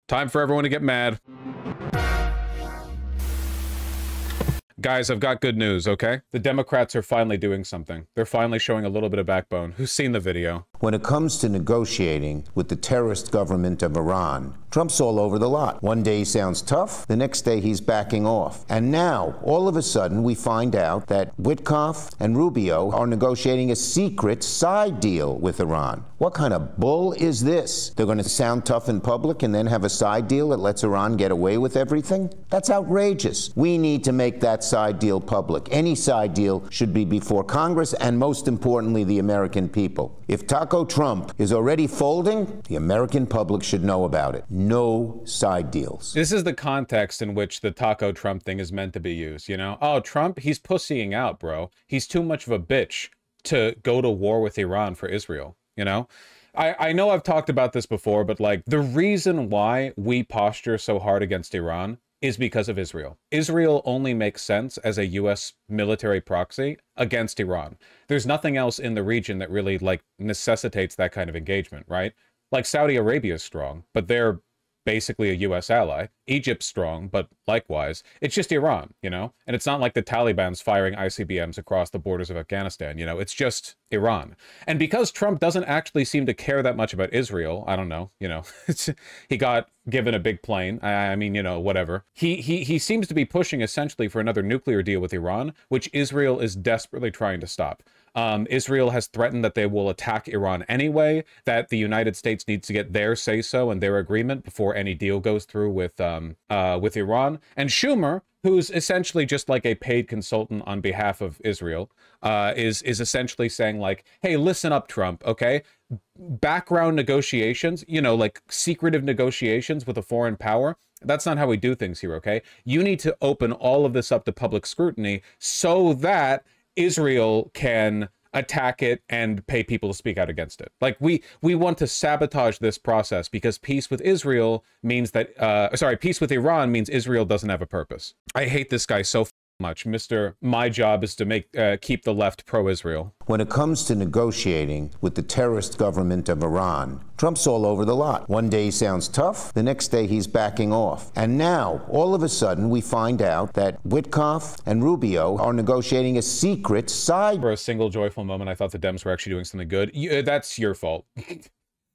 Time for everyone to get mad. Guys, I've got good news, okay? The Democrats are finally doing something. They're finally showing a little bit of backbone. Who's seen the video? When it comes to negotiating with the terrorist government of Iran, Trump's all over the lot. One day he sounds tough, the next day he's backing off. And now, all of a sudden, we find out that Witkoff and Rubio are negotiating a secret side deal with Iran. What kind of bull is this? They're going to sound tough in public and then have a side deal that lets Iran get away with everything? That's outrageous. We need to make that side deal public. Any side deal should be before Congress and, most importantly, the American people. If Taco Trump is already folding, the American public should know about it. No side deals. This is the context in which the Taco Trump thing is meant to be used, you know? Oh, Trump, he's pussying out, bro. He's too much of a bitch to go to war with Iran for Israel, you know? I know I've talked about this before, but like the reason why we posture so hard against Iran is because of Israel. Israel only makes sense as a US military proxy against Iran. There's nothing else in the region that really like necessitates that kind of engagement, right? Like Saudi Arabia is strong, but they're basically a US ally. Egypt's strong, but likewise. It's just Iran, you know? And it's not like the Taliban's firing ICBMs across the borders of Afghanistan, you know? It's just Iran. And because Trump doesn't actually seem to care that much about Israel, I don't know, you know, he got given a big plane. I mean, you know, whatever. He seems to be pushing essentially for another nuclear deal with Iran, which Israel is desperately trying to stop. Israel has threatened that they will attack Iran anyway, that the United States needs to get their say-so and their agreement before any deal goes through with Iran. And Schumer, who's essentially just like a paid consultant on behalf of Israel, is essentially saying like, hey, listen up, Trump, okay? Background negotiations, you know, like secretive negotiations with a foreign power, that's not how we do things here, okay? You need to open all of this up to public scrutiny so that Israel can attack it and pay people to speak out against it. Like we want to sabotage this process because peace with Israel means that, peace with Iran means Israel doesn't have a purpose. I hate this guy so much. Mr. My job is to keep the left pro-Israel. When it comes to negotiating with the terrorist government of Iran, Trump's all over the lot. One day he sounds tough, the next day he's backing off. And now, all of a sudden, we find out that Witkoff and Rubio are negotiating a secret side. For a single joyful moment, I thought the Dems were actually doing something good. That's your fault.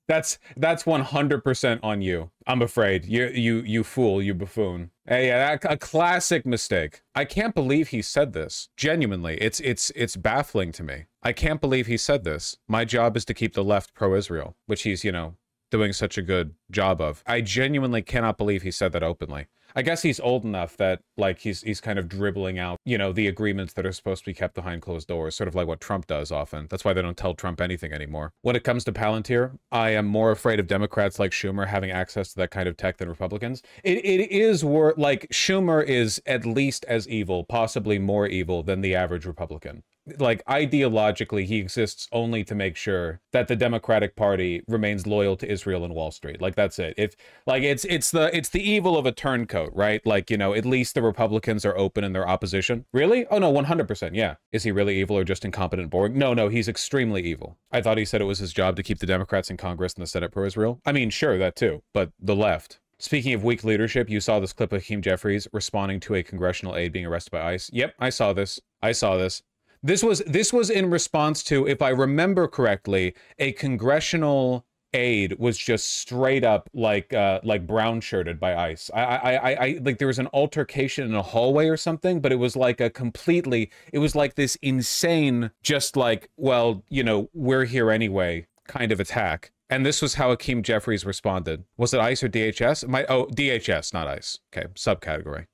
That's 100% on you. I'm afraid. You fool, you buffoon. Hey, a classic mistake. I can't believe he said this. Genuinely, it's baffling to me. I can't believe he said this. My job is to keep the left pro-Israel, which he's, you know, doing such a good job of. I genuinely cannot believe he said that openly. I guess he's old enough that, like, he's kind of dribbling out, you know, the agreements that are supposed to be kept behind closed doors, sort of like what Trump does often. That's why they don't tell Trump anything anymore. When it comes to Palantir, I am more afraid of Democrats like Schumer having access to that kind of tech than Republicans. It is like, Schumer is at least as evil, possibly more evil than the average Republican. Like, ideologically, he exists only to make sure that the Democratic Party remains loyal to Israel and Wall Street. Like, that's it. It's the evil of a turncoat, right? Like, you know, at least the Republicans are open in their opposition. Really? Oh, no, 100%, yeah. Is he really evil or just incompetent and boring? No, he's extremely evil. I thought he said it was his job to keep the Democrats in Congress and the Senate pro-Israel. I mean, sure, that too, but the left. Speaking of weak leadership, you saw this clip of Hakeem Jeffries responding to a congressional aide being arrested by ICE. Yep, I saw this. This was in response to, if I remember correctly, a congressional aide was just straight up like brown shirted by ICE. I like there was an altercation in a hallway or something, but it was like it was like this insane, just like, well, you know, we're here anyway kind of attack. And this was how Hakeem Jeffries responded. Was it ICE or DHS? DHS, not ICE. Okay, subcategory.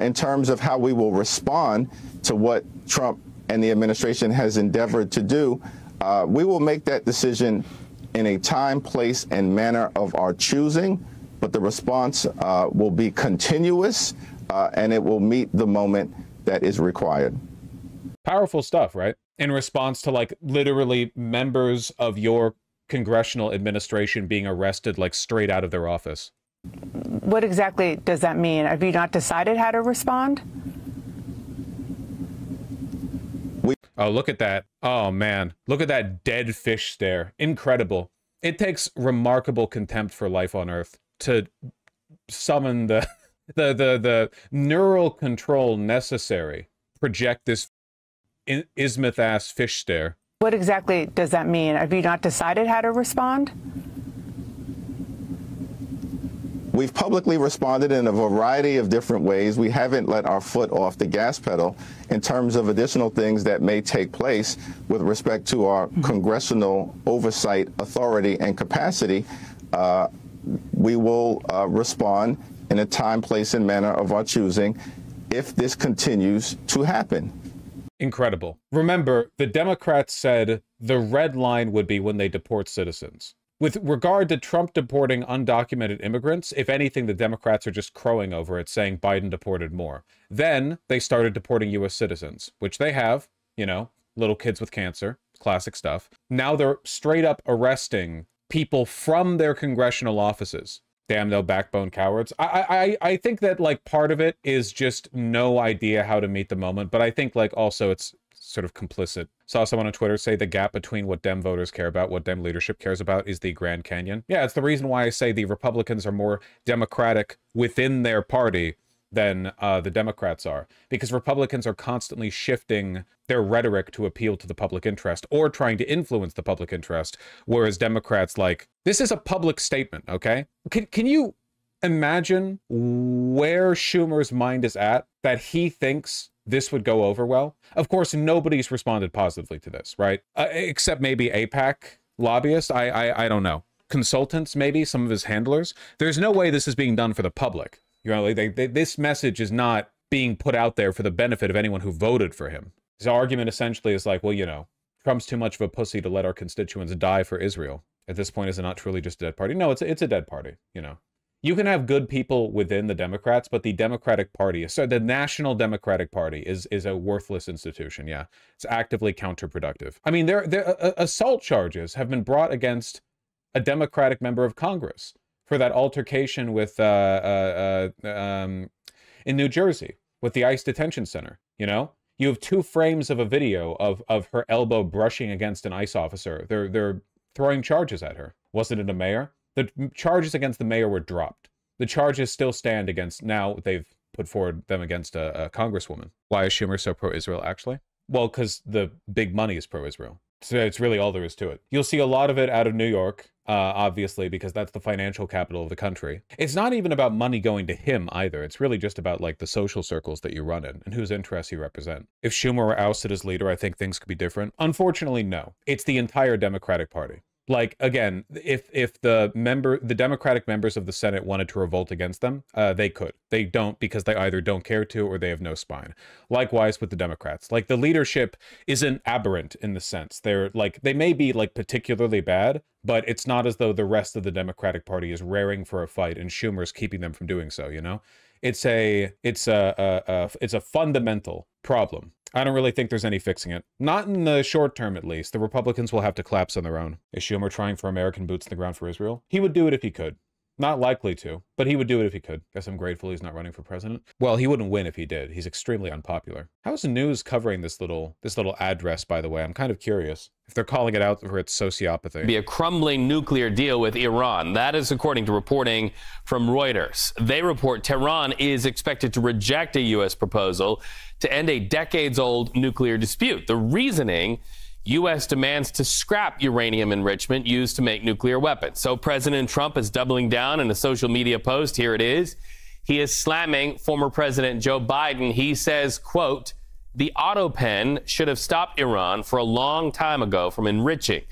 In terms of how we will respond to what Trump and the administration has endeavored to do, we will make that decision in a time, place, and manner of our choosing, but the response will be continuous, and it will meet the moment that is required. Powerful stuff, right? In response to, like, literally members of your congressional administration being arrested, like, straight out of their office. What exactly does that mean? Have you not decided how to respond? Oh, look at that. Oh, man. Look at that dead fish stare. Incredible. It takes remarkable contempt for life on Earth to summon the neural control necessary project this ismuth-ass fish stare. What exactly does that mean? Have you not decided how to respond? We've publicly responded in a variety of different ways. We haven't let our foot off the gas pedal in terms of additional things that may take place with respect to our congressional oversight authority and capacity. We will respond in a time, place, and manner of our choosing if this continues to happen. Incredible. Remember, the Democrats said the red line would be when they deport citizens. With regard to Trump deporting undocumented immigrants, if anything, the Democrats are just crowing over it, saying Biden deported more. Then they started deporting U.S. citizens, which they have, you know, little kids with cancer, classic stuff. Now they're straight up arresting people from their congressional offices. Damn, no backbone cowards. I think that, like, part of it is just no idea how to meet the moment, but I think, like, also it's sort of complicit. Saw someone on Twitter say the gap between what Dem voters care about, what Dem leadership cares about, is the Grand Canyon. Yeah, it's the reason why I say the Republicans are more democratic within their party than the Democrats are, because Republicans are constantly shifting their rhetoric to appeal to the public interest or trying to influence the public interest, whereas Democrats, like, this is a public statement, okay? Can you imagine where Schumer's mind is at, that he thinks this would go over well? Of course, nobody's responded positively to this, right? Except maybe AIPAC lobbyists. I don't know. Consultants, maybe, some of his handlers. There's no way this is being done for the public. You know, this message is not being put out there for the benefit of anyone who voted for him. His argument essentially is like, well, you know, Trump's too much of a pussy to let our constituents die for Israel. At this point, is it not truly just a dead party? No, it's a dead party, you know. You can have good people within the Democrats, but the Democratic Party, so the National Democratic Party is a worthless institution, yeah. It's actively counterproductive. I mean, assault charges have been brought against a Democratic member of Congress for that altercation with in New Jersey with the ICE detention center. You know, you have 2 frames of a video of her elbow brushing against an ICE officer. They're throwing charges at her. Wasn't it a mayor? The charges against the mayor were dropped. The charges still stand against, now they've put forward them against a congresswoman. Why is Schumer so pro-Israel, actually? Well, because the big money is pro-Israel. So it's really all there is to it. You'll see a lot of it out of New York, obviously, because that's the financial capital of the country. It's not even about money going to him either. It's really just about, like, the social circles that you run in and whose interests you represent. If Schumer were ousted as leader, I think things could be different. Unfortunately, no. It's the entire Democratic Party. Like, again, if the Democratic members of the Senate wanted to revolt against them, they could. They don't, because they either don't care to or they have no spine. Likewise with the Democrats. Like, the leadership isn't aberrant in the sense. They're, like, they may be, like, particularly bad, but it's not as though the rest of the Democratic Party is raring for a fight and Schumer's keeping them from doing so, you know? It's a fundamental problem. I don't really think there's any fixing it. Not in the short term, at least. The Republicans will have to collapse on their own. Is Schumer trying for American boots in the ground for Israel? He would do it if he could. Not likely to, but he would do it if he could. Guess I'm grateful he's not running for president. Well, he wouldn't win if he did. He's extremely unpopular. How's the news covering this little address, by the way? I'm kind of curious if they're calling it out for its sociopathy. Be a crumbling nuclear deal with Iran. That is according to reporting from Reuters. They report Tehran is expected to reject a U.S. proposal to end a decades-old nuclear dispute. The reasoning: U.S. demands to scrap uranium enrichment used to make nuclear weapons. So President Trump is doubling down in a social media post. Here it is. He is slamming former President Joe Biden. He says, quote, "The auto pen should have stopped Iran for a long time ago from enriching.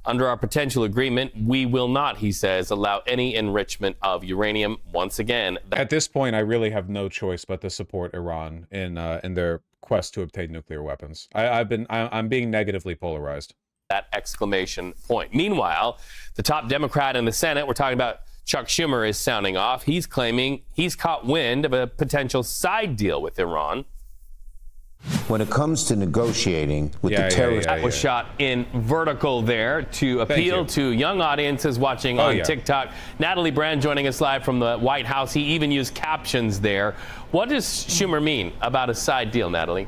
Under our potential agreement, we will not," he says, "allow any enrichment of uranium." Once again, at this point, I really have no choice but to support Iran in their quest to obtain nuclear weapons. I'm being negatively polarized. That exclamation point. Meanwhile, the top Democrat in the Senate, we're talking about Chuck Schumer, is sounding off. He's claiming he's caught wind of a potential side deal with Iran. When it comes to negotiating with the terrorists... That was shot in vertical there to appeal to young audiences watching on TikTok. Natalie Brand joining us live from the White House. He even used captions there. What does Schumer mean about a side deal, Natalie?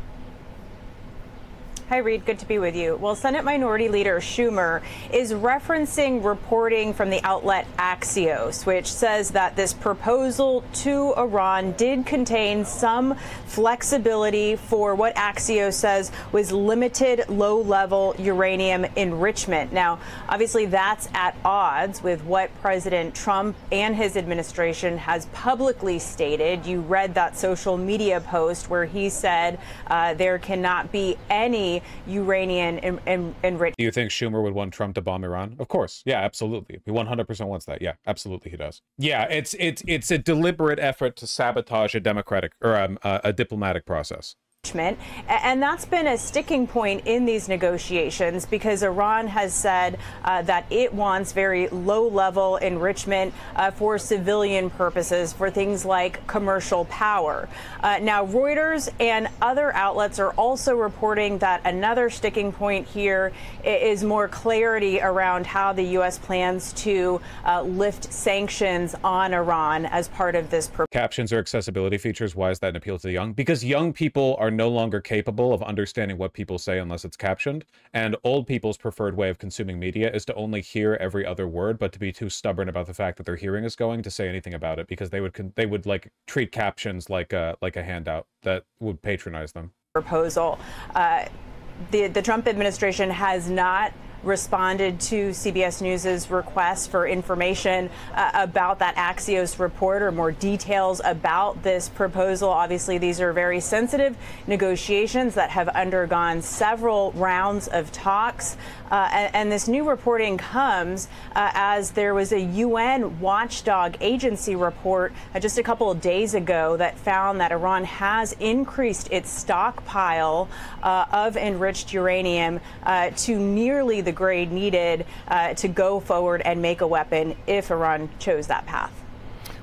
Hi, Reed. Good to be with you. Well, Senate Minority Leader Schumer is referencing reporting from the outlet Axios, which says that this proposal to Iran did contain some flexibility for what Axios says was limited low-level uranium enrichment. Now, obviously, that's at odds with what President Trump and his administration has publicly stated. You read that social media post where he said there cannot be any uranium enrichment. Do you think Schumer would want Trump to bomb Iran? Of course. Yeah, absolutely. He 100% wants that. Yeah, absolutely he does. Yeah, it's a deliberate effort to sabotage a democratic or a diplomatic process. And that's been a sticking point in these negotiations because Iran has said that it wants very low-level enrichment for civilian purposes, for things like commercial power. Now, Reuters and other outlets are also reporting that another sticking point here is more clarity around how the U.S. plans to lift sanctions on Iran as part of this. Captions or accessibility features. Why is that an appeal to the young? Because young people are no longer capable of understanding what people say unless it's captioned, and old people's preferred way of consuming media is to only hear every other word, but to be too stubborn about the fact that their hearing is going to say anything about it, because they would like treat captions like a handout that would patronize them. Proposal. The Trump administration has not responded to CBS News's request for information about that Axios report or more details about this proposal. Obviously, these are very sensitive negotiations that have undergone several rounds of talks. And this new reporting comes as there was a UN watchdog agency report just a couple of days ago that found that Iran has increased its stockpile of enriched uranium to nearly the grade needed to go forward and make a weapon if Iran chose that path.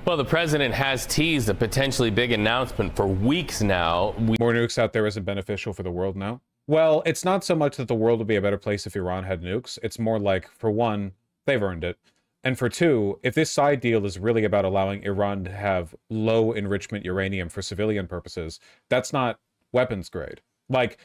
Well, the president has teased a potentially big announcement for weeks now. More nukes out there isn't beneficial for the world now? Well, it's not so much that the world would be a better place if Iran had nukes. It's more like, for one, they've earned it. And for two, if this side deal is really about allowing Iran to have low enrichment uranium for civilian purposes, that's not weapons grade. Like,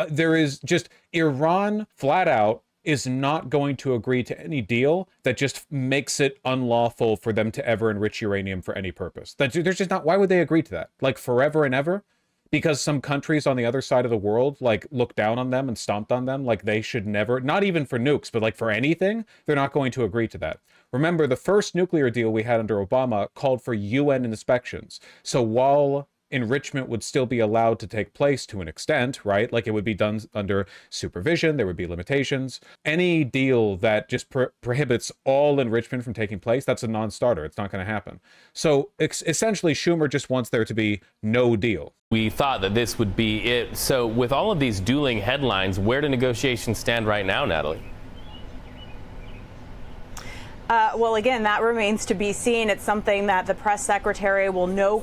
there is just, Iran flat out is not going to agree to any deal that just makes it unlawful for them to ever enrich uranium for any purpose. There's just not, why would they agree to that? Like, forever and ever? Because some countries on the other side of the world, like, look down on them and stomped on them, like they should never, not even for nukes, but like for anything, they're not going to agree to that. Remember, the first nuclear deal we had under Obama called for UN inspections. So while enrichment would still be allowed to take place to an extent, right? Like, it would be done under supervision, there would be limitations. Any deal that just prohibits all enrichment from taking place, that's a non-starter. It's not going to happen. So essentially, Schumer just wants there to be no deal. We thought that this would be it. So with all of these dueling headlines, where do negotiations stand right now, Natalie? Well, again, that remains to be seen. It's something that the press secretary will no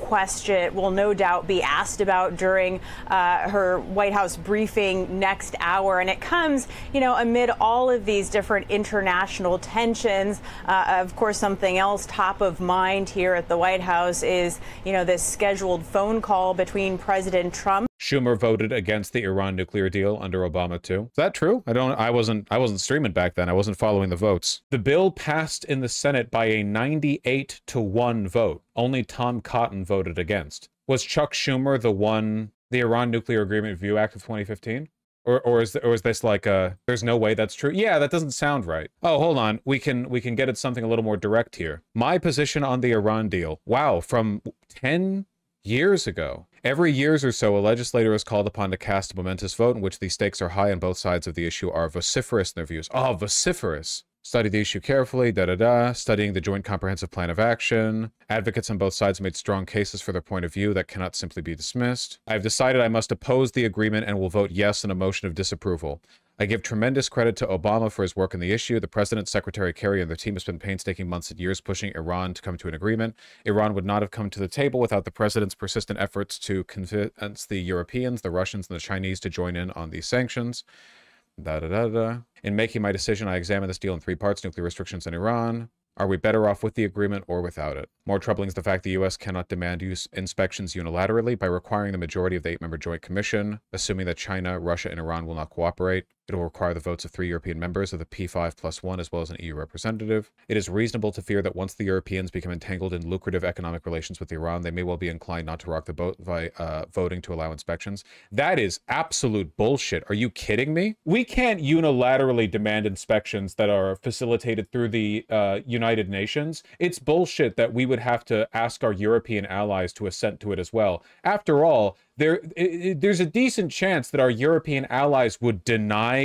doubt be asked about during her White House briefing next hour. And it comes, you know, amid all of these different international tensions. Of course, something else top of mind here at the White House is, you know, this scheduled phone call between President Trump. Schumer voted against the Iran nuclear deal under Obama too. Is that true? I wasn't streaming back then. I wasn't following the votes. The bill passed in the Senate by a 98-1 vote. Only Tom Cotton voted against. Was Chuck Schumer the Iran Nuclear Agreement Review Act of 2015? Or is this like there's no way that's true? Yeah, that doesn't sound right. Oh, hold on. We can get at something a little more direct here. My position on the Iran deal. Wow, from 10 years ago. Every years or so, a legislator is called upon to cast a momentous vote in which the stakes are high and both sides of the issue are vociferous in their views. Oh, vociferous. Study the issue carefully, studying the Joint Comprehensive Plan of Action. Advocates on both sides made strong cases for their point of view that cannot simply be dismissed. I've decided I must oppose the agreement and will vote yes in a motion of disapproval. I give tremendous credit to Obama for his work on the issue. The President, Secretary Kerry, and their team have spent painstaking months and years pushing Iran to come to an agreement. Iran would not have come to the table without the President's persistent efforts to convince the Europeans, the Russians, and the Chinese to join in on these sanctions. In making my decision, I examined this deal in three parts: nuclear restrictions in Iran. Are we better off with the agreement or without it? More troubling is the fact the U.S. cannot demand inspections unilaterally by requiring the majority of the 8-member Joint Commission, assuming that China, Russia, and Iran will not cooperate. It will require the votes of 3 European members of the P5+1 as well as an EU representative. It is reasonable to fear that once the Europeans become entangled in lucrative economic relations with Iran, they may well be inclined not to rock the boat by voting to allow inspections. That is absolute bullshit. Are you kidding me? We can't unilaterally demand inspections that are facilitated through the United Nations. It's bullshit that we would have to ask our European allies to assent to it as well. After all, there's a decent chance that our European allies would deny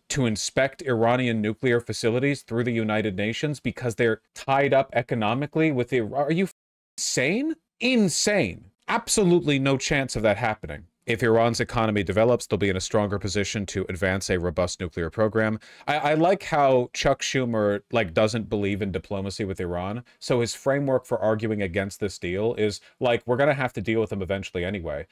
to inspect Iranian nuclear facilities through the United Nations because they're tied up economically with the... Are you insane? Insane. Absolutely no chance of that happening. If Iran's economy develops, they'll be in a stronger position to advance a robust nuclear program. I like how Chuck Schumer doesn't believe in diplomacy with Iran. So his framework for arguing against this deal is we're going to have to deal with them eventually anyway.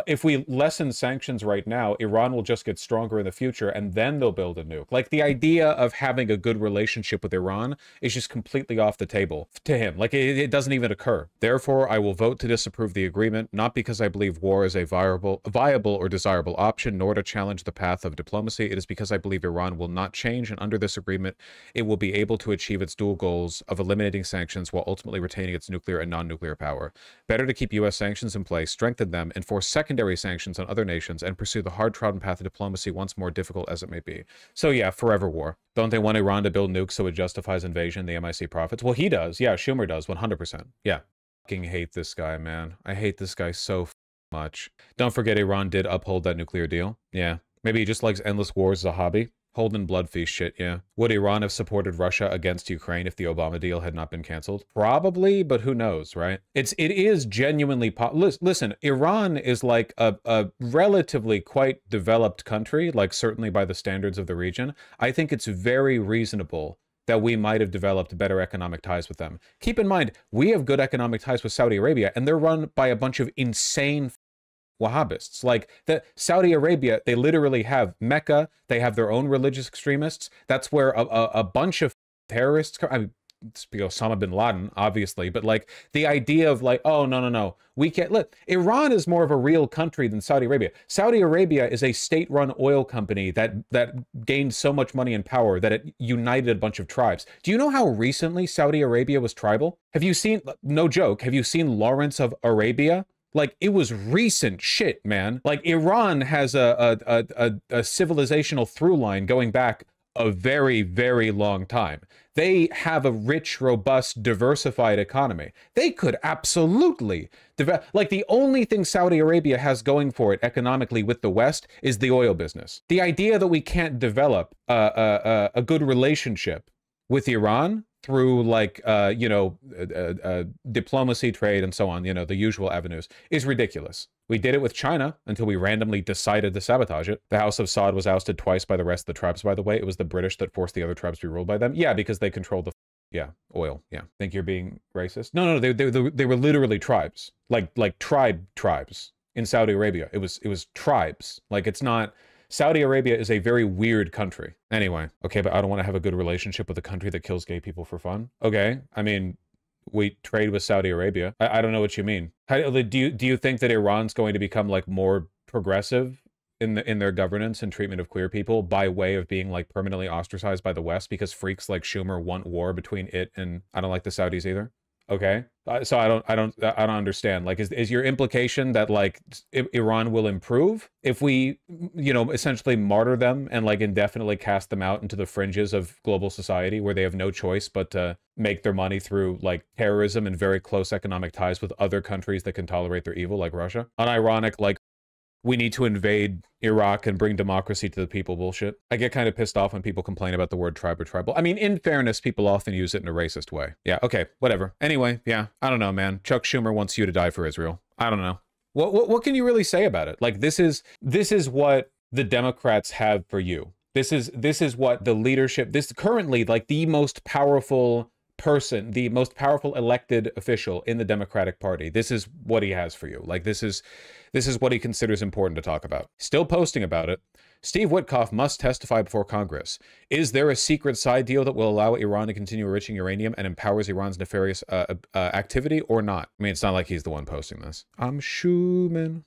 If we lessen sanctions right now, Iran will just get stronger in the future and then they'll build a nuke. The idea of having a good relationship with Iran is just completely off the table to him. It doesn't even occur. Therefore, I will vote to disapprove the agreement, not because I believe war is a viable or desirable option, nor to challenge the path of diplomacy. It is because I believe Iran will not change, and under this agreement, it will be able to achieve its dual goals of eliminating sanctions while ultimately retaining its nuclear and non-nuclear power. Better to keep U.S. sanctions in place, strengthen them, enforce secondary sanctions on other nations, and pursue the hard-trodden path of diplomacy, once more difficult as it may be. So yeah, forever war. Don't they want Iran to build nukes so it justifies invasion, the MIC profits? Well, he does. Yeah, Schumer does, 100%. Yeah. I fucking hate this guy, man. I hate this guy so much. Don't forget Iran did uphold that nuclear deal. Yeah. Maybe he just likes endless wars as a hobby. Holding blood feast shit, yeah. Would Iran have supported Russia against Ukraine if the Obama deal had not been canceled? Probably, but who knows, right? It is genuinely listen, Iran is a relatively quite developed country, certainly by the standards of the region. I think it's very reasonable that we might have developed better economic ties with them. Keep in mind, we have good economic ties with Saudi Arabia, and they're run by a bunch of insane Wahhabists. Saudi Arabia, they literally have Mecca, they have their own religious extremists. That's where a bunch of terrorists come. I mean, Osama bin Laden, obviously, but the idea of oh, no, we can't. Look, Iran is more of a real country than Saudi Arabia. Saudi Arabia is a state-run oil company that gained so much money and power that it united a bunch of tribes. Do you know how recently Saudi Arabia was tribal? Have you seen, no joke, have you seen Lawrence of Arabia? It was recent shit, man. Iran has a civilizational through line going back a very, very long time. They have a rich, robust, diversified economy. They could absolutely develop. The only thing Saudi Arabia has going for it economically with the West is the oil business. The idea that we can't develop a good relationship with Iran through diplomacy, trade, and so on, the usual avenues, is ridiculous. We did it with China until we randomly decided to sabotage it. The House of Saud was ousted twice by the rest of the tribes, by the way. It was the British that forced the other tribes to be ruled by them. Yeah, because they controlled the oil. Yeah. Think you're being racist? No, they were literally tribes. Tribes in Saudi Arabia. It was tribes. It's not... Saudi Arabia is a very weird country. Anyway, okay, but I don't want to have a good relationship with a country that kills gay people for fun. Okay, I mean, we trade with Saudi Arabia. I don't know what you mean. Do you think that Iran's going to become more progressive in their governance and treatment of queer people by way of being permanently ostracized by the West because freaks like Schumer want war between it and I don't like the Saudis either? Okay, so I don't understand. Is your implication that Iran will improve if we, essentially martyr them and indefinitely cast them out into the fringes of global society where they have no choice but to make their money through terrorism and very close economic ties with other countries that can tolerate their evil, like Russia? Unironic, we need to invade Iraq and bring democracy to the people bullshit. I get kind of pissed off when people complain about the word tribe or tribal. I mean, in fairness, people often use it in a racist way. Yeah, okay, whatever. Anyway, yeah, I don't know, man. Chuck Schumer wants you to die for Israel. I don't know. What can you really say about it? This is what the Democrats have for you. This is what the leadership, this currently the most powerful person, the most powerful elected official in the Democratic Party. This is what he has for you. Like, this is what he considers important to talk about. Still posting about it. Steve Witkoff must testify before Congress. Is there a secret side deal that will allow Iran to continue enriching uranium and empowers Iran's nefarious activity or not? I mean, it's not like he's the one posting this. I'm Schumer.